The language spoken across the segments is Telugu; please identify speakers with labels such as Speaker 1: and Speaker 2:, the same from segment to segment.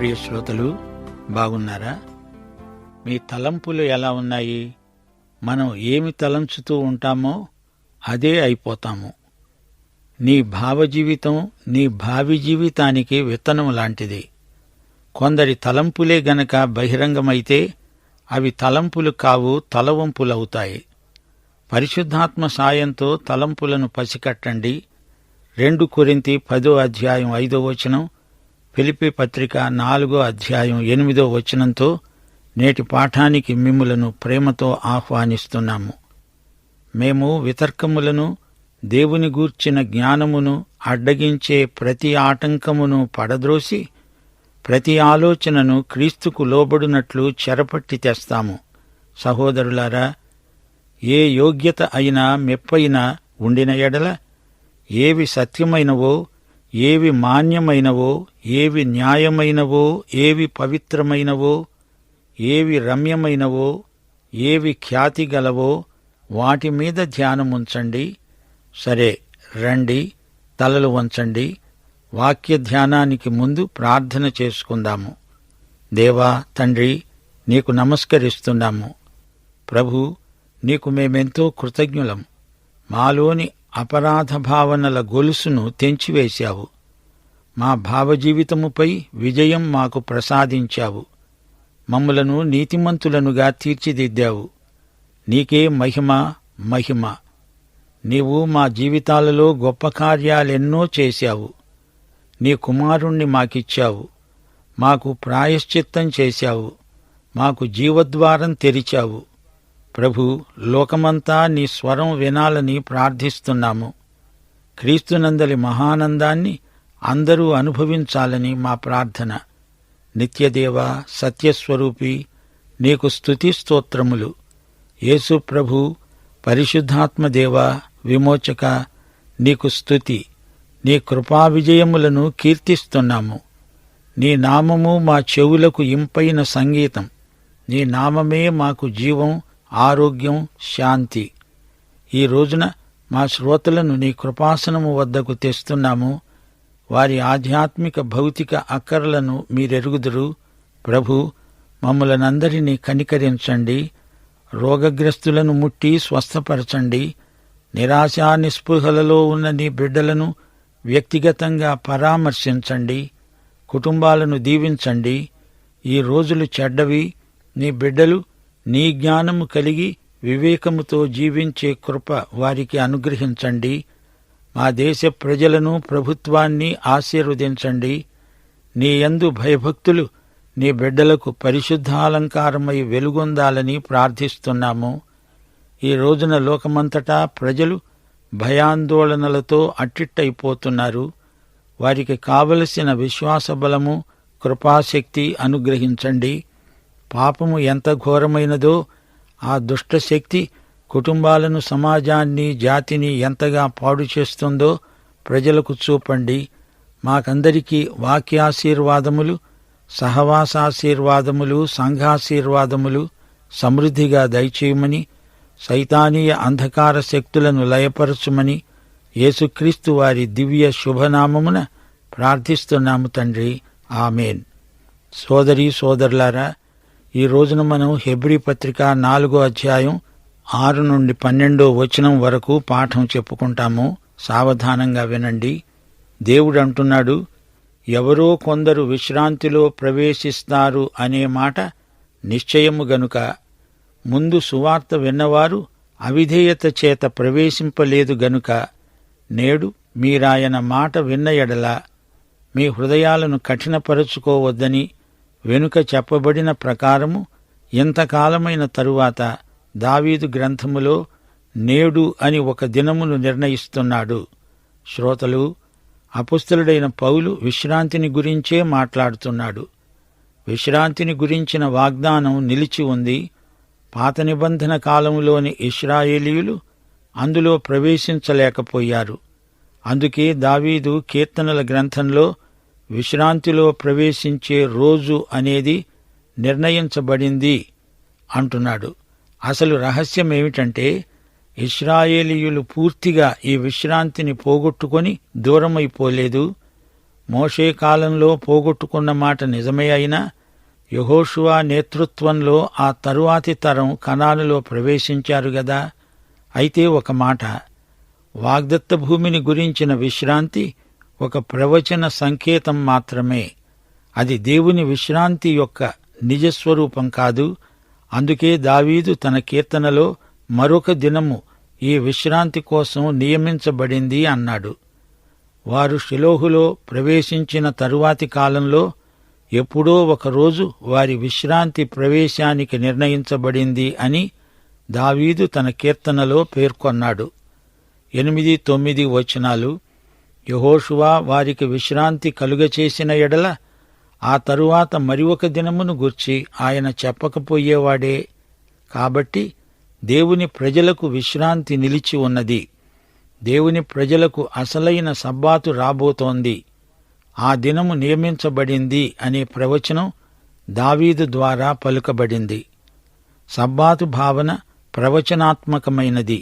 Speaker 1: ప్రియ శ్రోతలు, బాగున్నారా? మీ తలంపులు ఎలా ఉన్నాయి? మనం ఏమి తలంచుతూ ఉంటామో అదే అయిపోతాము. నీ భావజీవితం నీ భావి జీవితానికి విత్తనం లాంటిది. కొందరి తలంపులే గనక బహిరంగమైతే అవి తలంపులు కావు, తలవంపులవుతాయి. పరిశుద్ధాత్మ సాయంతో తలంపులను పసికట్టండి. 2 కొరింథీ 10:5 ఫిలిప్పీ పత్రిక 4:8 నేటి పాఠానికి మిమ్ములను ప్రేమతో ఆహ్వానిస్తున్నాము. మేము వితర్కములను, దేవుని గూర్చిన జ్ఞానమును అడ్డగించే ప్రతి ఆటంకమును పడద్రోసి ప్రతి ఆలోచనను క్రీస్తుకు లోబడినట్లు చెరపట్టి తెస్తాము. సహోదరులారా, ఏ యోగ్యత అయినా మెప్పైనా ఉండిన ఎడల, ఏవి సత్యమైనవో, ఏవి మాన్యమైనవో, ఏవి న్యాయమైనవో, ఏవి పవిత్రమైనవో, ఏవి రమ్యమైనవో, ఏవి ఖ్యాతి గలవో వాటి మీద ధ్యానముంచండి. సరే, రండి, తలలు వంచండి. వాక్య ధ్యానానికి ముందు ప్రార్థన చేసుకుందాము. దేవా, తండ్రి, నీకు నమస్కరిస్తున్నాము. ప్రభు, నీకు మేమెంతో కృతజ్ఞులం. మాలోని అపరాధ భావనల గొలుసును తెంచివేశావు. మా భావజీవితముపై విజయం మాకు ప్రసాదించావు. మమ్ములను నీతిమంతులనుగా తీర్చిదిద్దావు. నీకే మహిమ, మహిమ. నీవు మా జీవితాలలో గొప్ప కార్యాలెన్నో చేశావు. నీ కుమారుణ్ణి మాకిచ్చావు. మాకు ప్రాయశ్చిత్తం చేశావు. మాకు జీవద్వారం తెరిచావు. ప్రభు, లోకమంతా నీ స్వరం వినాలని ప్రార్థిస్తున్నాము. క్రీస్తునందలి మహానందాన్ని అందరూ అనుభవించాలని మా ప్రార్థన. నిత్యదేవ, సత్యస్వరూపి, నీకు స్తుతి స్తోత్రములు. యేసు ప్రభు, పరిశుద్ధాత్మదేవ, విమోచక, నీకు స్తుతి. నీ కృపా విజయములను కీర్తిస్తున్నాము. నీ నామము మా చెవులకు ఇంపైన సంగీతం. నీ నామమే మాకు జీవం, ఆరోగ్యం, శాంతి. ఈ రోజున మా శ్రోతలను నీ కృపాసనము వద్దకు తెస్తున్నాము. వారి ఆధ్యాత్మిక భౌతిక అక్కరలను మీరెరుగుదురు. ప్రభు, మమ్ములనందరినీ కనికరించండి. రోగగ్రస్తులను ముట్టి స్వస్థపరచండి. నిరాశా నిస్పృహలలో ఉన్న నీ బిడ్డలను వ్యక్తిగతంగా పరామర్శించండి. కుటుంబాలను దీవించండి. ఈ రోజులు చెడ్డవి. నీ బిడ్డలు నీ జ్ఞానము కలిగి వివేకముతో జీవించే కృప వారికి అనుగ్రహించండి. మా దేశ ప్రజలను, ప్రభుత్వాన్ని ఆశీర్వదించండి. నీ యందు భయభక్తులు నీ బిడ్డలకు పరిశుద్ధాలంకారమై వెలుగొందాలని ప్రార్థిస్తున్నాము. ఈ రోజున లోకమంతటా ప్రజలు భయాందోళనలతో అట్టిట్టయిపోతున్నారు. వారికి కావలసిన విశ్వాస బలము, కృపాశక్తి అనుగ్రహించండి. పాపము ఎంత ఘోరమైనదో ఆ దుష్టశక్తి కుటుంబాలను, సమాజాన్ని, జాతిని ఎంతగా పాడు చేస్తుందో ప్రజలకు చూపండి. మాకందరికీ వాక్యాశీర్వాదములు, సహవాసాశీర్వాదములు, సంఘాశీర్వాదములు సమృద్ధిగా దయచేయమని, సైతానీయ అంధకార శక్తులను లయపరచుమని యేసుక్రీస్తు వారి దివ్య శుభనామమున ప్రార్థిస్తున్నాము తండ్రి. ఆమేన్. సోదరీ సోదరులారా, ఈ రోజున మనం హెబ్రీ పత్రిక 4:6-12 వరకు పాఠం చెప్పుకుంటాము. సావధానంగా వినండి. దేవుడంటున్నాడు, ఎవరో కొందరు విశ్రాంతిలో ప్రవేశిస్తారు అనే మాట నిశ్చయము గనుక ముందు సువార్త విన్నవారు అవిధేయత చేత ప్రవేశింపలేదు గనుక నేడు మీరాయన మాట విన్న ఎడల మీ హృదయాలను కఠినపరచుకోవద్దని వెనుక చెప్పబడిన ప్రకారము ఇంతకాలమైన తరువాత దావీదు గ్రంథములో నేడు అని ఒక దినమును నిర్ణయిస్తున్నాడు. శ్రోతలు, అపుస్తలుడైన పౌలు విశ్రాంతిని గురించే మాట్లాడుతున్నాడు. విశ్రాంతిని గురించిన వాగ్దానం నిలిచి ఉంది. పాత నిబంధన కాలంలోని ఇశ్రాయేలీయులు అందులో ప్రవేశించలేకపోయారు. అందుకే దావీదు కీర్తనల గ్రంథంలో విశ్రాంతిలో ప్రవేశించే రోజు అనేది నిర్ణయించబడింది అంటున్నాడు. అసలు రహస్యమేమిటంటే, ఇశ్రాయేలీయులు పూర్తిగా ఈ విశ్రాంతిని పోగొట్టుకొని దూరమైపోలేదు. మోషే కాలంలో పోగొట్టుకున్న మాట నిజమే అయినా యెహోషువ నేతృత్వంలో ఆ తరువాతి తరం కనానులో ప్రవేశించారు గదా. అయితే ఒక మాట, వాగ్దత్త భూమిని గురించిన విశ్రాంతి ఒక ప్రవచన సంకేతం మాత్రమే. అది దేవుని విశ్రాంతి యొక్క నిజస్వరూపం కాదు. అందుకే దావీదు తన కీర్తనలో మరొక దినము ఈ విశ్రాంతి కోసం నియమించబడింది అన్నాడు. వారు షిలోహులో ప్రవేశించిన తరువాతి కాలంలో ఎప్పుడో ఒకరోజు వారి విశ్రాంతి ప్రవేశానికి నిర్ణయించబడింది అని దావీదు తన కీర్తనలో పేర్కొన్నాడు. 8, 9 వచనాలు. యెహోషువ వారికి విశ్రాంతి కలుగచేసిన ఎడల ఆ తరువాత మరి ఒక దినమును గూర్చి ఆయన చెప్పకపోయేవాడే. కాబట్టి దేవుని ప్రజలకు విశ్రాంతి నిలిచి ఉన్నది. దేవుని ప్రజలకు అసలైన సబ్బాతు రాబోతోంది. ఆ దినము నియమించబడింది అనే ప్రవచనం దావీదు ద్వారా పలుకబడింది. సబ్బాతు భావన ప్రవచనాత్మకమైనది.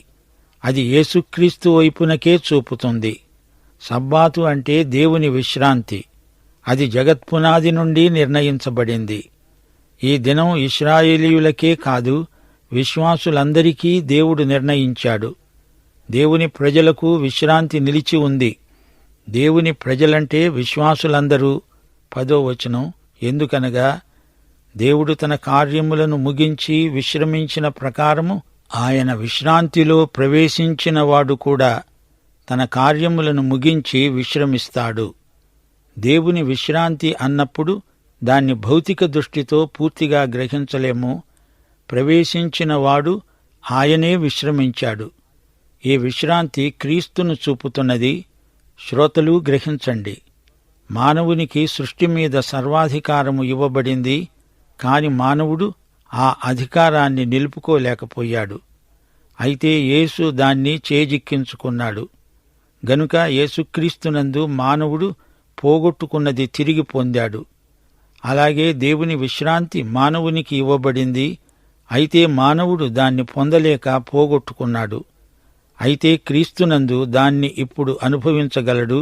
Speaker 1: అది యేసుక్రీస్తు వైపునకే చూపుతుంది. సబ్బాతు అంటే దేవుని విశ్రాంతి. అది జగత్పునాది నుండి నిర్ణయించబడింది. ఈ దినం ఇశ్రాయేలీయులకే కాదు, విశ్వాసులందరికీ దేవుడు నిర్ణయించాడు. దేవుని ప్రజలకు విశ్రాంతి నిలిచి ఉంది. దేవుని ప్రజలంటే విశ్వాసులందరూ. 10వ వచనం. ఎందుకనగా దేవుడు తన కార్యములను ముగించి విశ్రమించిన ప్రకారము ఆయన విశ్రాంతిలో ప్రవేశించిన వాడు కూడా తన కార్యములను ముగించి విశ్రమిస్తాడు. దేవుని విశ్రాంతి అన్నప్పుడు దాన్ని భౌతిక దృష్టితో పూర్తిగా గ్రహించలేము. ప్రవేశించిన వాడు ఆయనే విశ్రమించాడు. ఈ విశ్రాంతి క్రీస్తును చూపుతున్నది. శ్రోతలు గ్రహించండి. మానవునికి సృష్టి మీద సర్వాధికారము ఇవ్వబడింది. కాని మానవుడు ఆ అధికారాన్ని నిలుపుకోలేకపోయాడు. అయితే యేసు దాన్ని చేజిక్కించుకున్నాడు. గనుక యేసుక్రీస్తునందు మానవుడు పోగొట్టుకున్నది తిరిగి పొందాడు. అలాగే దేవుని విశ్రాంతి మానవునికి ఇవ్వబడింది. అయితే మానవుడు దాన్ని పొందలేక పోగొట్టుకున్నాడు. అయితే క్రీస్తునందు దాన్ని ఇప్పుడు అనుభవించగలడు.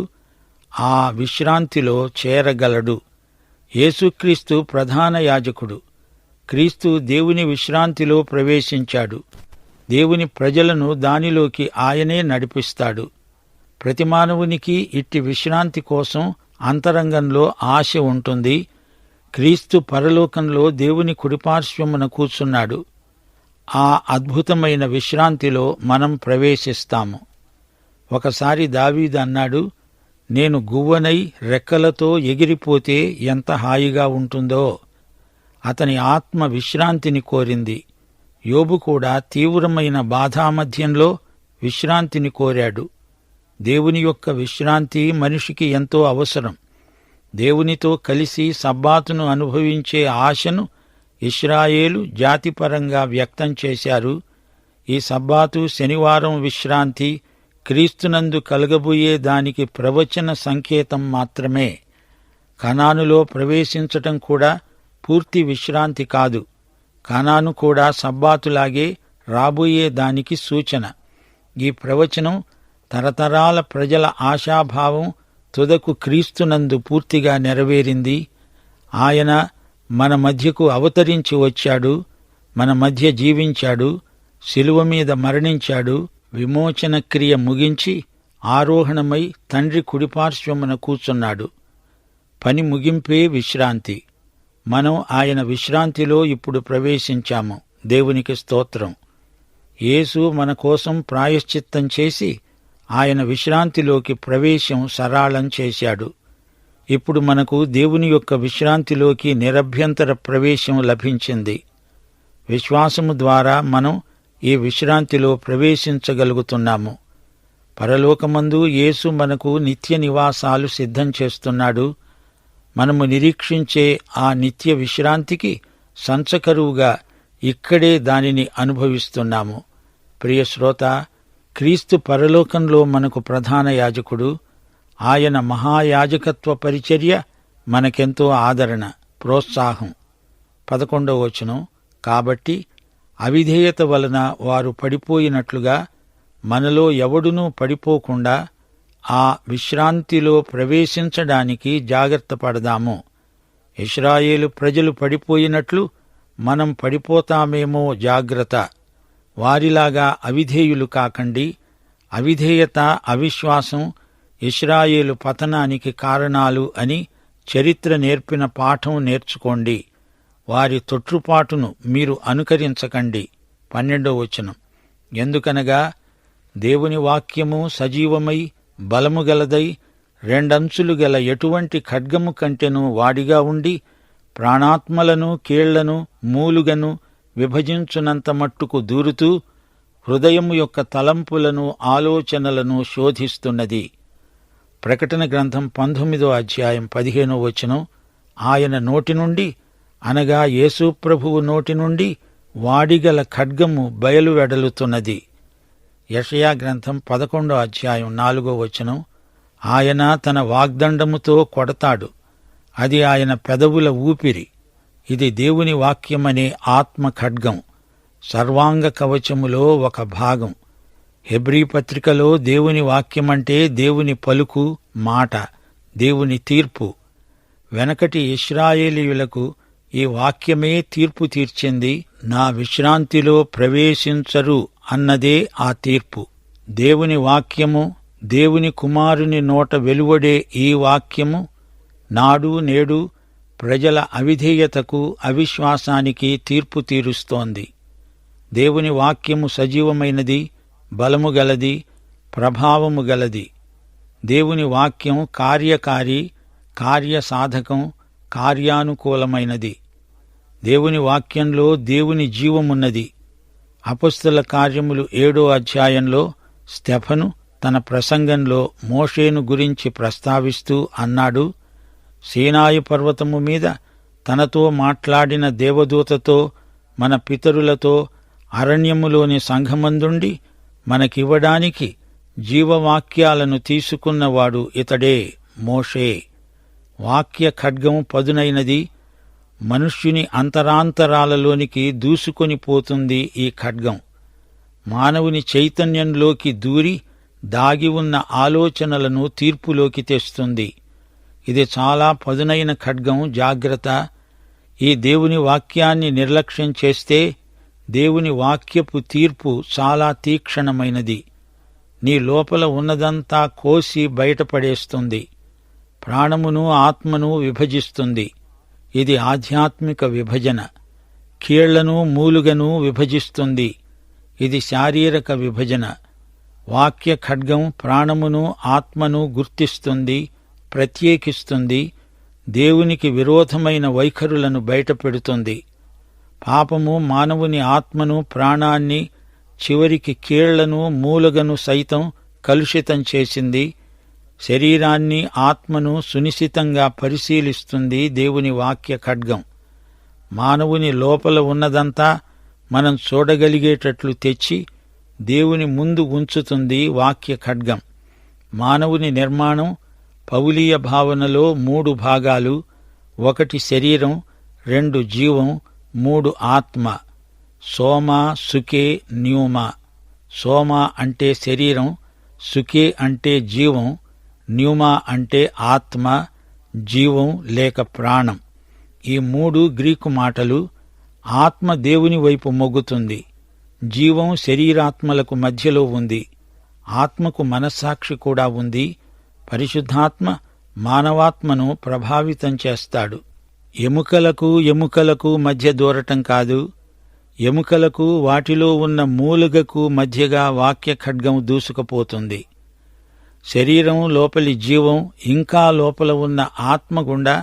Speaker 1: ఆ విశ్రాంతిలో చేరగలడు. యేసుక్రీస్తు ప్రధాన యాజకుడు. క్రీస్తు దేవుని విశ్రాంతిలో ప్రవేశించాడు. దేవుని ప్రజలను దానిలోకి ఆయనే నడిపిస్తాడు. ప్రతి మానవునికి ఇట్టి విశ్రాంతి కోసం అంతరంగంలో ఆశ ఉంటుంది. క్రీస్తు పరలోకంలో దేవుని కుడిపార్శ్వమున కూర్చున్నాడు. ఆ అద్భుతమైన విశ్రాంతిలో మనం ప్రవేశిస్తాము. ఒకసారి దావీదు అన్నాడు, నేను గువ్వనై రెక్కలతో ఎగిరిపోతే ఎంత హాయిగా ఉంటుందో. అతని ఆత్మ విశ్రాంతిని కోరింది. యోబు కూడా తీవ్రమైన బాధామధ్యంలో విశ్రాంతిని కోరాడు. దేవుని యొక్క విశ్రాంతి మనిషికి ఎంతో అవసరం. దేవునితో కలిసి సబ్బాతును అనుభవించే ఆశను ఇశ్రాయేలు జాతిపరంగా వ్యక్తం చేశారు. ఈ సబ్బాతు, శనివారం విశ్రాంతి క్రీస్తునందు కలగబోయే దానికి ప్రవచన సంకేతం మాత్రమే. కనానులో ప్రవేశించటం కూడా పూర్తి విశ్రాంతి కాదు. కనాను కూడా సబ్బాతులాగే రాబోయే దానికి సూచన. ఈ ప్రవచనం తరతరాల ప్రజల ఆశాభావం తుదకు క్రీస్తునందు పూర్తిగా నెరవేరింది. ఆయన మన మధ్యకు అవతరించి వచ్చాడు, మన మధ్య జీవించాడు, శిలువ మీద మరణించాడు, విమోచన క్రియ ముగించి ఆరోహణమై తండ్రి కుడిపార్శ్వమున కూర్చున్నాడు. పని ముగింపే విశ్రాంతి. మనం ఆయన విశ్రాంతిలో ఇప్పుడు ప్రవేశించాము. దేవునికి స్తోత్రం. యేసు మన కోసం ప్రాయశ్చిత్తం చేసి ఆయన విశ్రాంతిలోకి ప్రవేశం సరళం చేశాడు. ఇప్పుడు మనకు దేవుని యొక్క విశ్రాంతిలోకి నిరభ్యంతర ప్రవేశం లభించింది. విశ్వాసము ద్వారా మనం ఈ విశ్రాంతిలో ప్రవేశించగలుగుతున్నాము. పరలోకమందు యేసు మనకు నిత్య నివాసాలు సిద్ధం చేస్తున్నాడు. మనము నిరీక్షించే ఆ నిత్య విశ్రాంతికి సంచకరువుగా ఇక్కడే దానిని అనుభవిస్తున్నాము. ప్రియ శ్రోత, క్రీస్తు పరలోకంలో మనకు ప్రధాన యాజకుడు. ఆయన మహాయాజకత్వ పరిచర్య మనకెంతో ఆదరణ, ప్రోత్సాహం. 11వ వచనం. కాబట్టి అవిధేయత వలన వారు పడిపోయినట్లుగా మనలో ఎవడునూ పడిపోకుండా ఆ విశ్రాంతిలో ప్రవేశించడానికి జాగ్రత్త పడదాము. ఇశ్రాయేలు ప్రజలు పడిపోయినట్లు మనం పడిపోతామేమో జాగ్రత్త. వారిలాగా అవిధేయులు కాకండి. అవిధేయత, అవిశ్వాసం ఇశ్రాయేలు పతనానికి కారణాలు అని చరిత్ర నేర్పిన పాఠం నేర్చుకోండి. వారి తొట్రుపాటును మీరు అనుకరించకండి. 12వ వచనం. ఎందుకనగా దేవుని వాక్యము సజీవమై బలము గలదై రెండంచులు గల ఎటువంటి ఖడ్గము కంటెను వాడిగా ఉండి ప్రాణాత్మలను కీళ్లను మూలుగను విభజించునంత మట్టుకు దూరుతూ హృదయము యొక్క తలంపులను ఆలోచనలను శోధిస్తున్నది. ప్రకటన గ్రంథం 19వ అధ్యాయం 15వ వచనం. ఆయన నోటి నుండి అనగా యేసు ప్రభువు నోటి నుండి వాడిగల ఖడ్గము బయలువెడలుతున్నది. యెషయా గ్రంథం 11వ అధ్యాయం 4వ వచనం. ఆయన తన వాగ్దండముతో కొడతాడు, అది ఆయన పెదవుల ఊపిరి. ఇది దేవుని వాక్యమనే ఆత్మ ఖడ్గం, సర్వాంగ కవచములో ఒక భాగం. హెబ్రీ పత్రికలో దేవుని వాక్యమంటే దేవుని పలుకు, మాట, దేవుని తీర్పు. వెనకటి ఇశ్రాయేలీయులకు ఈ వాక్యమే తీర్పు తీర్చింది. నా విశ్రాంతిలో ప్రవేశించరు అన్నదే ఆ తీర్పు. దేవుని వాక్యము, దేవుని కుమారుని నోట వెలువడే ఈ వాక్యము నాడు నేడు ప్రజల అవిధేయతకు, అవిశ్వాసానికి తీర్పు తీరుస్తోంది. దేవుని వాక్యము సజీవమైనది, బలము గలది, ప్రభావము గలది. దేవుని వాక్యం కార్యకారి, కార్యసాధకం, కార్యానుకూలమైనది. దేవుని వాక్యంలో దేవుని జీవమున్నది. అపొస్తలుల కార్యములు 7వ అధ్యాయంలో స్టెఫను తన ప్రసంగంలో మోషేను గురించి ప్రస్తావిస్తూ అన్నాడు, సీనాయి పర్వతము మీద తనతో మాట్లాడిన దేవదూతతో, మన పితరులతో అరణ్యములోని సంఘమందుండి మనకివ్వడానికి జీవవాక్యాలను తీసుకున్నవాడు ఇతడే, మోషే. వాక్య ఖడ్గం పదునైనది. మనుష్యుని అంతరాంతరాలలోనికి దూసుకొని పోతుంది ఈ ఖడ్గం. మానవుని చైతన్యంలోకి దూరి దాగి ఉన్న ఆలోచనలను తీర్పులోకి తెస్తుంది. ఇది చాలా పదునైన ఖడ్గం. జాగ్రత్త. ఈ దేవుని వాక్యాన్ని నిర్లక్ష్యం చేస్తే దేవుని వాక్యపు తీర్పు చాలా తీక్షణమైనది. నీ లోపల ఉన్నదంతా కోసి బయటపడేస్తుంది. ప్రాణమును ఆత్మను విభజిస్తుంది. ఇది ఆధ్యాత్మిక విభజన. కీళ్లను మూలుగను విభజిస్తుంది. ఇది శారీరక విభజన. వాక్య ఖడ్గం ప్రాణమును ఆత్మను గుర్తిస్తుంది, ప్రత్యేకిస్తుంది. దేవునికి విరోధమైన వైఖరులను బయటపెడుతుంది. పాపము మానవుని ఆత్మను, ప్రాణాన్ని, చివరికి కీళ్లను, మూలుగను సైతం కలుషితం చేసింది. శరీరాన్ని, ఆత్మను సునిశితంగా పరిశీలిస్తుంది దేవుని వాక్య ఖడ్గం. మానవుని లోపల ఉన్నదంతా మనం చూడగలిగేటట్లు తెచ్చి దేవుని ముందు ఉంచుతుంది వాక్య ఖడ్గం. మానవుని నిర్మాణం పౌలీయ భావనలో 3 భాగాలు. 1 శరీరం, 2 జీవం, 3 ఆత్మ. సోమా, సుకే, న్యూమా. సోమా అంటే శరీరం, సుకే అంటే జీవం, న్యూమా అంటే ఆత్మ, జీవం లేక ప్రాణం. ఈ 3 గ్రీకు మాటలు. ఆత్మ దేవుని వైపు మొగ్గుతుంది. జీవం శరీరాత్మలకు మధ్యలో ఉంది. ఆత్మకు మనస్సాక్షి కూడా ఉంది. పరిశుద్ధాత్మ మానవాత్మను ప్రభావితం చేస్తాడు. ఎముకలకు మధ్య దూరటం కాదు. ఎముకలకు వాటిలో ఉన్న మూలుగకు మధ్యగా వాక్య ఖడ్గం దూసుకుపోతుంది. శరీరం లోపలి జీవం ఇంకా లోపల ఉన్న ఆత్మ గుండా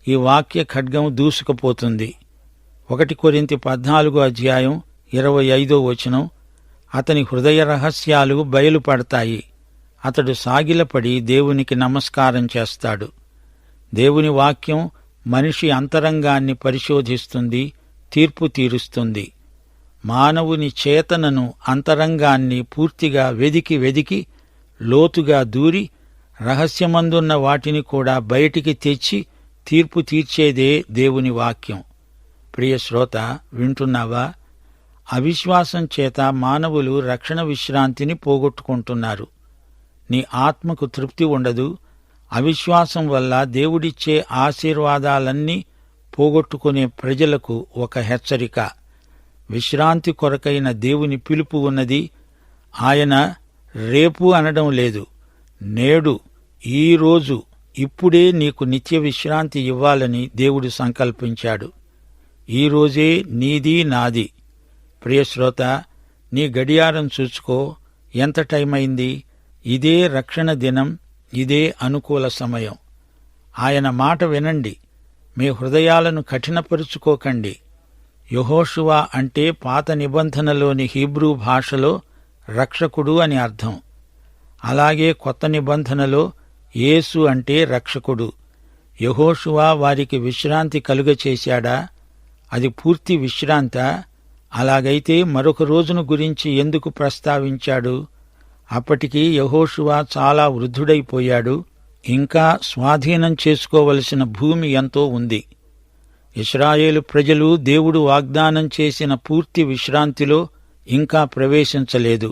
Speaker 1: ఈ వాక్య ఖడ్గం దూసుకుపోతుంది. 1 కొరింథీ 14వ అధ్యాయం 25వ వచనం. అతని హృదయ రహస్యాలు బయలుపడతాయి. అతడు సాగిలపడి దేవునికి నమస్కారం చేస్తాడు. దేవుని వాక్యం మనిషి అంతరంగాన్ని పరిశోధిస్తుంది, తీర్పు తీరుస్తుంది. మానవుని చేతనను, అంతరంగాన్ని పూర్తిగా వెదికి లోతుగా దూరి రహస్యమందున్న వాటిని కూడా బయటికి తెచ్చి తీర్పు తీర్చేదే దేవుని వాక్యం. ప్రియ శ్రోత, వింటున్నావా? అవిశ్వాసం చేత మానవులు రక్షణ విశ్రాంతిని పోగొట్టుకుంటున్నారు. నీ ఆత్మకు తృప్తి ఉండదు. అవిశ్వాసం వల్ల దేవుడిచ్చే ఆశీర్వాదాలన్నీ పోగొట్టుకునే ప్రజలకు ఒక హెచ్చరిక. విశ్రాంతి కొరకైన దేవుని పిలుపు ఉన్నది. ఆయన రేపు అనడం లేదు. నేడు, ఈ రోజు, ఇప్పుడే నీకు నిత్య విశ్రాంతి ఇవ్వాలని దేవుడు సంకల్పించాడు. ఈ రోజే నీది, నాది. ప్రియశ్రోత, నీ గడియారం చూసుకో. ఎంత టైమైంది? ఇదే రక్షణ దినం, ఇదే అనుకూల సమయం. ఆయన మాట వినండి. మీ హృదయాలను కఠినపరుచుకోకండి. యెహోషువ అంటే పాత నిబంధనలోని హీబ్రూ భాషలో రక్షకుడు అని అర్థం. అలాగే కొత్త నిబంధనలో యేసు అంటే రక్షకుడు. యెహోషువ వారికి విశ్రాంతి కలుగచేశాడా? అది పూర్తి విశ్రాంతా? అలాగైతే మరొక రోజును గురించి ఎందుకు ప్రస్తావించాడు? అప్పటికి యెహోషువ చాలా వృద్ధుడైపోయాడు. ఇంకా స్వాధీనం చేసుకోవలసిన భూమి ఎంతో ఉంది. ఇశ్రాయేలు ప్రజలు దేవుడు వాగ్దానం చేసిన పూర్తి విశ్రాంతిలో ఇంకా ప్రవేశించలేదు.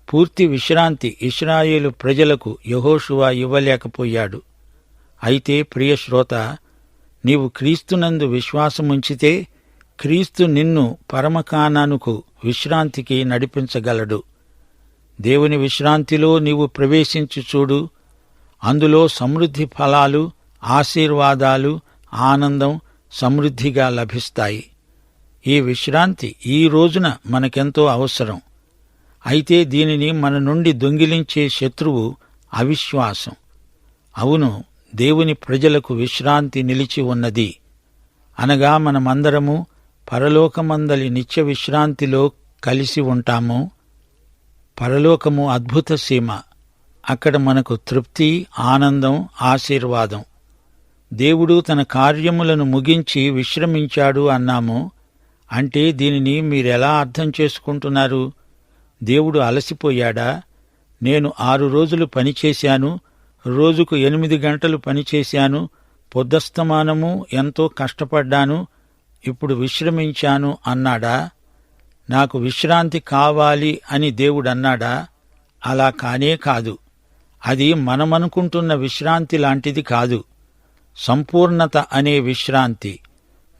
Speaker 1: పూర్తి విశ్రాంతి ఇశ్రాయేలు ప్రజలకు యెహోషువ ఇవ్వలేకపోయాడు. అయితే ప్రియశ్రోత, నీవు క్రీస్తునందు విశ్వాసముంచితే క్రీస్తు నిన్ను పరమకానానుకు విశ్రాంతికి నడిపించగలడు. దేవుని విశ్రాంతిలో నీవు ప్రవేశించి చూడు. అందులో సమృద్ధి ఫలాలు, ఆశీర్వాదాలు, ఆనందం సమృద్ధిగా లభిస్తాయి. ఈ విశ్రాంతి ఈ రోజున మనకెంతో అవసరం. అయితే దీనిని మన నుండి దొంగిలించే శత్రువు అవిశ్వాసం. అవును, దేవుని ప్రజలకు విశ్రాంతి నిలిచి ఉన్నది. అనగా మనమందరము పరలోకమందలి నిత్య విశ్రాంతిలో కలిసి ఉంటాము. పరలోకము అద్భుత సీమ. అక్కడ మనకు తృప్తి, ఆనందం, ఆశీర్వాదం. దేవుడు తన కార్యములను ముగించి విశ్రమించాడు అన్నాము. అంటే దీనిని మీరెలా అర్థం చేసుకుంటున్నారు? దేవుడు అలసిపోయాడా? నేను 6 రోజులు పనిచేశాను, రోజుకు 8 గంటలు పనిచేశాను, పొద్దస్తమానము ఎంతో కష్టపడ్డాను, ఇప్పుడు విశ్రమించాను అన్నాడా? నాకు విశ్రాంతి కావాలి అని దేవుడన్నాడా? అలా కానే కాదు. అది మనమనుకుంటున్న విశ్రాంతి లాంటిది కాదు. సంపూర్ణత అనే విశ్రాంతి,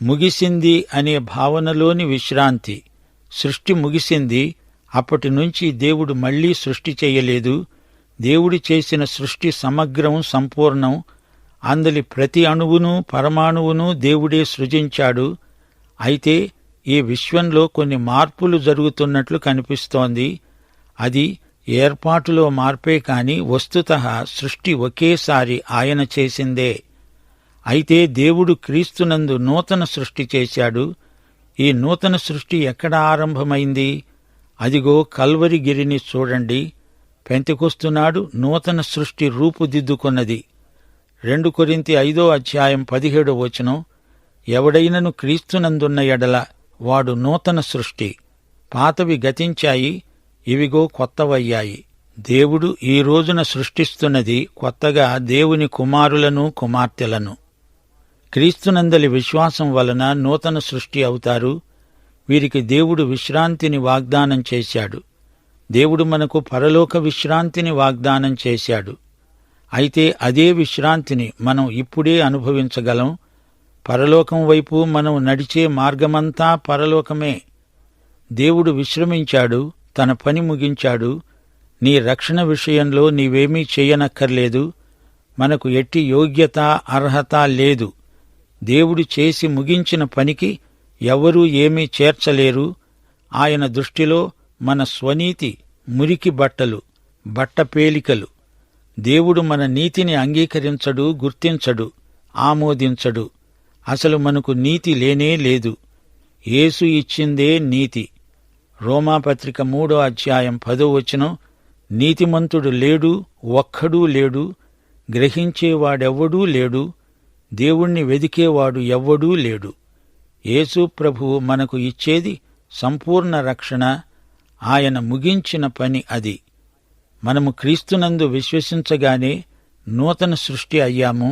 Speaker 1: ముగిసింది అనే భావనలోని విశ్రాంతి. సృష్టి ముగిసింది. అప్పటి నుంచి దేవుడు మళ్లీ సృష్టి చెయ్యలేదు. దేవుడు చేసిన సృష్టి సమగ్రం, సంపూర్ణం. అందలి ప్రతి అణువును, పరమాణువును దేవుడే సృజించాడు. అయితే ఈ విశ్వంలో కొన్ని మార్పులు జరుగుతున్నట్లు కనిపిస్తోంది. అది ఏర్పాటులో మార్పే కాని వస్తుతః సృష్టి ఒకేసారి ఆయన చేసిందే. అయితే దేవుడు క్రీస్తునందు నూతన సృష్టి చేశాడు. ఈ నూతన సృష్టి ఎక్కడ ఆరంభమైంది? అదిగో కల్వరి గిరిని చూడండి. పెంతెకొస్తునాడు నూతన సృష్టి రూపుదిద్దుకున్నది. 2 కొరింథీ 5:17 ఎవడైనను క్రీస్తునందున్న ఎడల వాడు నూతన సృష్టి. పాతవి గతించాయి, ఇవిగో కొత్తవయ్యాయి. దేవుడు ఈ రోజున సృష్టిస్తున్నది కొత్తగా దేవుని కుమారులను, కుమార్తెలను. క్రీస్తునందలి విశ్వాసం వలన నూతన సృష్టి అవుతారు. వీరికి దేవుడు విశ్రాంతిని వాగ్దానం చేశాడు. దేవుడు మనకు పరలోక విశ్రాంతిని వాగ్దానం చేశాడు. అయితే అదే విశ్రాంతిని మనం ఇప్పుడే అనుభవించగలం. పరలోకం వైపు మనం నడిచే మార్గమంతా పరలోకమే. దేవుడు విశ్రమించాడు, తన పని ముగించాడు. నీ రక్షణ విషయంలో నీవేమీ చెయ్యనక్కర్లేదు. మనకు ఎట్టి యోగ్యత, అర్హత లేదు. దేవుడు చేసి ముగించిన పనికి ఎవరూ ఏమీ చేర్చలేరు. ఆయన దృష్టిలో మన స్వనీతి మురికి బట్టలు, బట్టపేలికలు. దేవుడు మన నీతిని అంగీకరించడు, గుర్తించడు, ఆమోదించడు. అసలు మనకు నీతి లేనే లేదు. యేసు ఇచ్చిందే నీతి. రోమాపత్రిక 3:10 నీతిమంతుడు లేడు, ఒక్కడూ లేడు. గ్రహించేవాడెవ్వడూ లేడు. దేవుణ్ణి వెదికేవాడు ఎవ్వడూ లేడు. యేసు ప్రభువు మనకు ఇచ్చేది సంపూర్ణ రక్షణ. ఆయన ముగించిన పని అది. మనము క్రీస్తునందు విశ్వసించగానే నూతన సృష్టి అయ్యాము.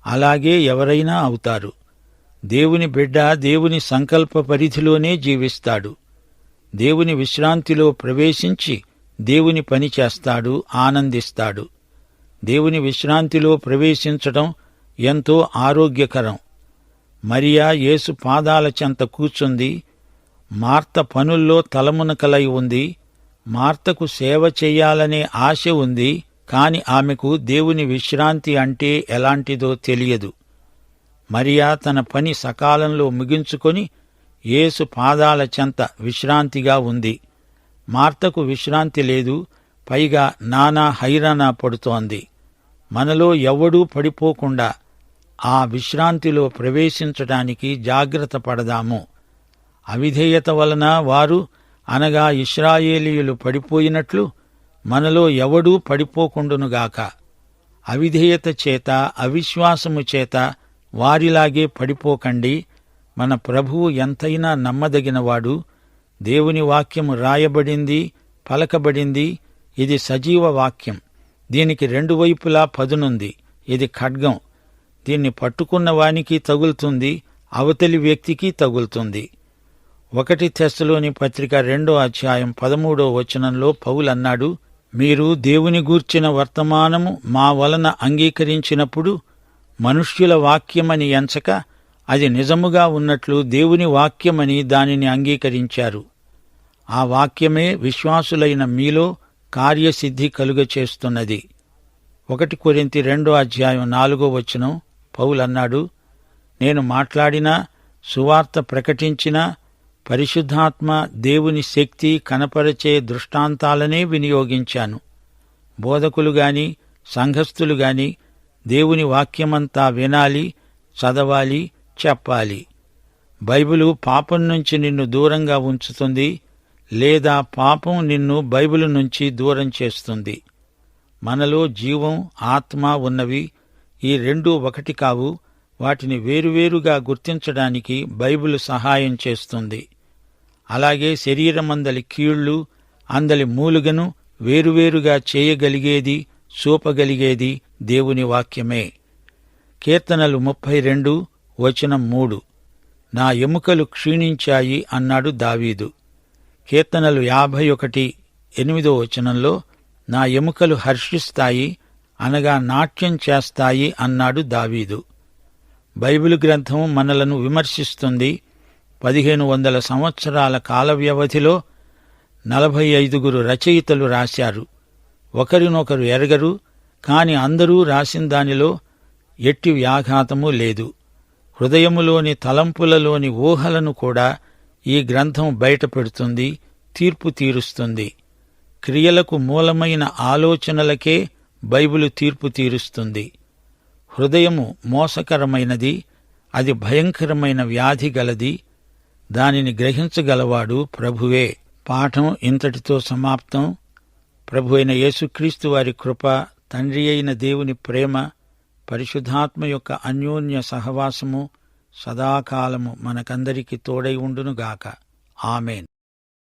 Speaker 1: అలాగే ఎవరైనా అవుతారు. దేవుని బిడ్డ దేవుని సంకల్ప పరిధిలోనే జీవిస్తాడు. దేవుని విశ్రాంతిలో ప్రవేశించి దేవుని పని చేస్తాడు, ఆనందిస్తాడు. దేవుని విశ్రాంతిలో ప్రవేశించడం ఎంతో ఆరోగ్యకరం. మరియా యేసు పాదాల చెంత కూర్చుంది. మార్త పనుల్లో తలమునకలై ఉంది. మార్తకు సేవ చెయ్యాలనే ఆశ ఉంది, కాని ఆమెకు దేవుని విశ్రాంతి అంటే ఎలాంటిదో తెలియదు. మరియా తన పని సకాలంలో ముగించుకొని యేసు పాదాల చెంత విశ్రాంతిగా ఉంది. మార్తకు విశ్రాంతి లేదు, పైగా నానా హైరానా పడుతోంది. మనలో ఎవ్వడూ పడిపోకుండా ఆ విశ్రాంతిలో ప్రవేశించటానికి జాగ్రత్త పడదాము. అవిధేయత వలన వారు, అనగా ఇశ్రాయేలీయులు పడిపోయినట్లు మనలో ఎవడూ పడిపోకుండునుగాక. అవిధేయత చేత, అవిశ్వాసము చేత వారిలాగే పడిపోకండి. మన ప్రభువు ఎంతైనా నమ్మదగినవాడు. దేవుని వాక్యము రాయబడింది, పలకబడింది. ఇది సజీవ వాక్యం. దీనికి రెండు వైపులా పదునుంది. ఇది ఖడ్గం. దీన్ని పట్టుకున్న వానికి తగులుతుంది, అవతలి వ్యక్తికి తగులుతుంది. 1 తెస్సలోని పత్రిక 2వ అధ్యాయం 13వ వచనంలో పౌలన్నాడు, మీరు దేవుని గూర్చిన వర్తమానము మా వలన అంగీకరించినప్పుడు మనుష్యుల వాక్యమని ఎంచక అది నిజముగా ఉన్నట్లు దేవుని వాక్యమని దానిని అంగీకరించారు. ఆ వాక్యమే విశ్వాసులైన మీలో కార్యసిద్ధి కలుగచేస్తున్నది. 1 కొరింథీ 2వ అధ్యాయం 4వ వచనం పౌలన్నాడు, నేను మాట్లాడినా, సువార్త ప్రకటించినా పరిశుద్ధాత్మ దేవుని శక్తి కనపరచే దృష్టాంతాలనే వినియోగించాను. బోధకులుగాని సంఘస్థులుగాని దేవుని వాక్యమంతా వినాలి, చదవాలి, చెప్పాలి. బైబిలు పాపం నుంచి నిన్ను దూరంగా ఉంచుతుంది, లేదా పాపం నిన్ను బైబిలు నుంచి దూరం చేస్తుంది. మనలో జీవం, ఆత్మ ఉన్నవి. ఈ రెండూ ఒకటి కావు. వాటిని వేరువేరుగా గుర్తించడానికి బైబిలు సహాయం చేస్తుంది. అలాగే శరీరమందలి కీళ్లు, అందలి మూలుగను వేరువేరుగా చేయగలిగేది, చూపగలిగేది దేవుని వాక్యమే. కీర్తనలు 32 వచనం 3, నా ఎముకలు క్షీణించాయి అన్నాడు దావీదు. కీర్తనలు 51 8వ వచనంలో నా ఎముకలు హర్షిస్తాయి, అనగా నాట్యం చేస్తాయి అన్నాడు దావీదు. బైబిలు గ్రంథం మనలను విమర్శిస్తుంది. 1500 సంవత్సరాల కాల వ్యవధిలో 45 రచయితలు రాశారు. ఒకరినొకరు ఎరగరు, కాని అందరూ రాసిన దానిలో ఎట్టి వ్యాఘాతమూ లేదు. హృదయములోని తలంపులలోని ఊహలను కూడా ఈ గ్రంథం బయటపెడుతుంది, తీర్పు తీరుస్తుంది. క్రియలకు మూలమైన ఆలోచనలకే బైబిలు తీర్పు తీరుస్తుంది. హృదయము మోసకరమైనది, అది భయంకరమైన వ్యాధి గలది. దానిని గ్రహించగలవాడు ప్రభువే. పాఠం ఇంతటితో సమాప్తం. ప్రభు అయిన యేసుక్రీస్తు వారి కృప, తండ్రి అయిన దేవుని ప్రేమ, పరిశుద్ధాత్మ యొక్క అన్యోన్య సహవాసము సదాకాలము మనకందరికి తోడై ఉండునుగాక. ఆమేన్.